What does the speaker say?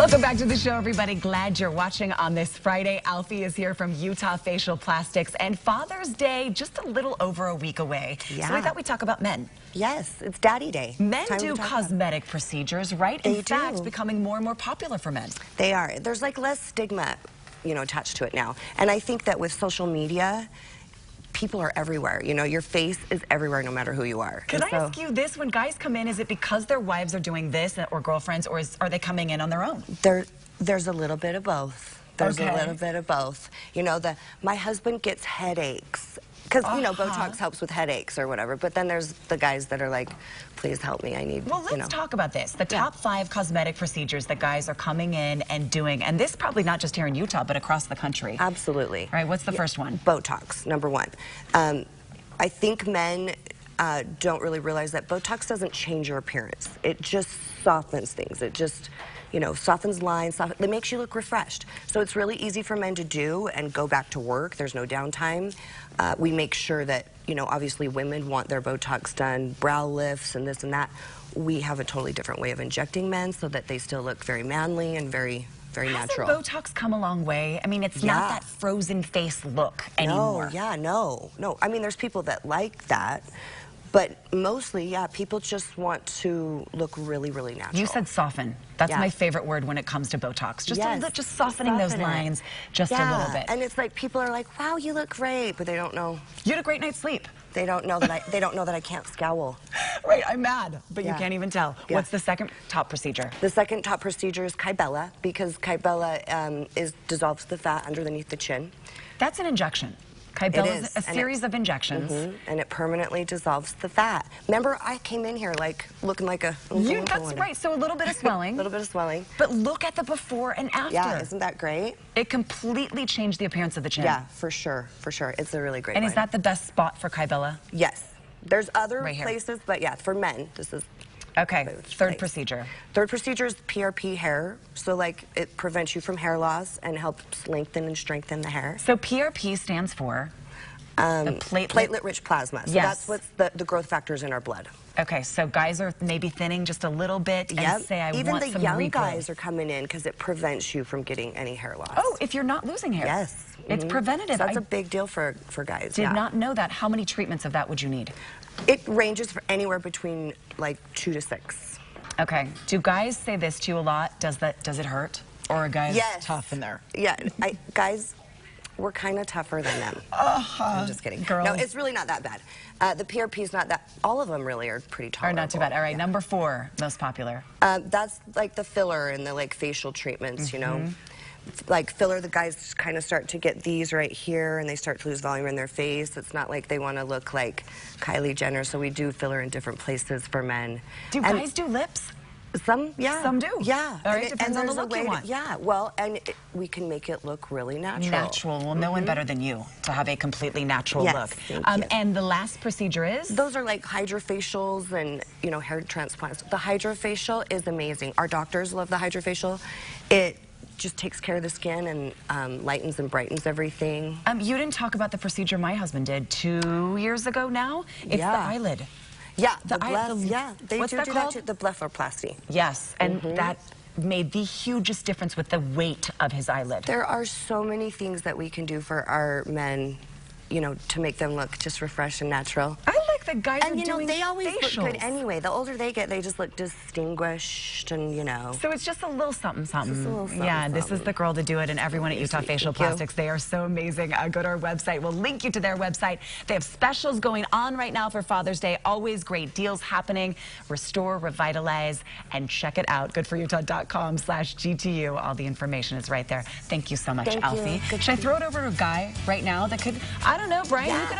Welcome back to the show, everybody. Glad you're watching on this Friday. Alfie is here from Utah Facial Plastics, and Father's Day just a little over a week away. Yeah. So we thought we'd talk about men. Yes, it's Daddy Day. Men do cosmetic procedures, right? They In fact, do. becoming more and more popular for men. They are. There's like less stigma, attached to it now. And I think that with social media, people are everywhere. Your face is everywhere no matter who you are. Can I ask you this? When guys come in, is it because their wives are doing this or girlfriends, or are they coming in on their own? There's a little bit of both. There's a little bit of both. My husband gets headaches. Because, Botox helps with headaches or whatever. But then there's the guys that are like, please help me, I need, Well, let's talk about this. The top 5 cosmetic procedures that guys are coming in and doing. And this probably not just here in Utah, but across the country. Absolutely. All right, what's the first one? Botox, number 1. I think men don't really realize that Botox doesn't change your appearance. It just softens things. It just, softens lines. It makes you look refreshed. So it's really easy for men to do and go back to work. There's no downtime. We make sure that, obviously women want their Botox done, brow lifts and this and that. We have a totally different way of injecting men so that they still look very manly and very natural. Hasn't Botox come a long way? I mean, it's not that frozen face look anymore. No. I mean, there's people that like that. But mostly, people just want to look really, really natural. You said soften. That's my favorite word when it comes to Botox. Just softening those lines just a little bit. And it's like people are like, "Wow, you look great," but they don't know. You had a great night's sleep. They don't know that I can't scowl. Right, I'm mad, but you can't even tell. What's the second top procedure? The second top procedure is Kybella, because Kybella dissolves the fat underneath the chin. That's an injection. Kybella is a series of injections. And it permanently dissolves the fat. Remember, I came in here looking like a... That's right, so a little bit of swelling. A little bit of swelling. But look at the before and after. Yeah, isn't that great? It completely changed the appearance of the chin. Yeah, for sure. It's a really great And line. is that the best spot for Kybella? Yes. There's other places, but yeah, for men, this is... Okay, third procedure. Third procedure is PRP hair. So it prevents you from hair loss and helps lengthen and strengthen the hair. So PRP stands for? Platelet-rich plasma. So that's what's the growth factors in our blood. Okay, so guys are maybe thinning just a little bit and say, I want some regrowth. Even the young guys are coming in because it prevents you from getting any hair loss. Oh, if you're not losing hair. Yes. It's preventative. So that's a big deal for guys. Did not know that. How many treatments of that would you need? It ranges for anywhere between 2 to 6. Okay. Do guys say this to you a lot? Does it hurt? Or are guys tough in there? Yeah, guys, we're kind of tougher than them. I'm just kidding. Girls. No, it's really not that bad. The PRP is not that. All of them really are pretty tolerable. Are not too bad. All right, number 4, most popular. That's like the filler and the facial treatments. Like filler, the guys kind of start to get these right here and they start to lose volume in their face. It's not like they want to look like Kylie Jenner, so we do filler in different places for men. Do guys do lips? Some, yeah. Some do? Yeah. All right, depends on the look you want. Yeah, well, and we can make it look really natural. Natural. Well, no one better than you to have a completely natural look. Thank you. And the last procedure is? Those are like hydrofacials and, hair transplants. The hydrofacial is amazing. Our doctors love the hydrofacial. It just takes care of the skin and lightens and brightens everything. You didn't talk about the procedure my husband did 2 years ago now. It's the eyelid. Yeah, they what's that called? The blepharoplasty. Yes, and that made the hugest difference with the weight of his eyelid. There are so many things that we can do for our men, to make them look just refreshed and natural. I like that guys are doing they always facials. look good anyway. The older they get, they just look distinguished and, So it's just a little something, something. Just a little something, yeah, this is the girl to do it, and everyone at Utah Facial Plastics, they are so amazing. Go to our website. We'll link you to their website. They have specials going on right now for Father's Day. Always great deals happening. Restore, revitalize, and check it out. goodforyutah.com/GTU. All the information is right there. Thank you so much, Alfie. Should I throw it over to a guy right now that could, I don't know, Brian, you could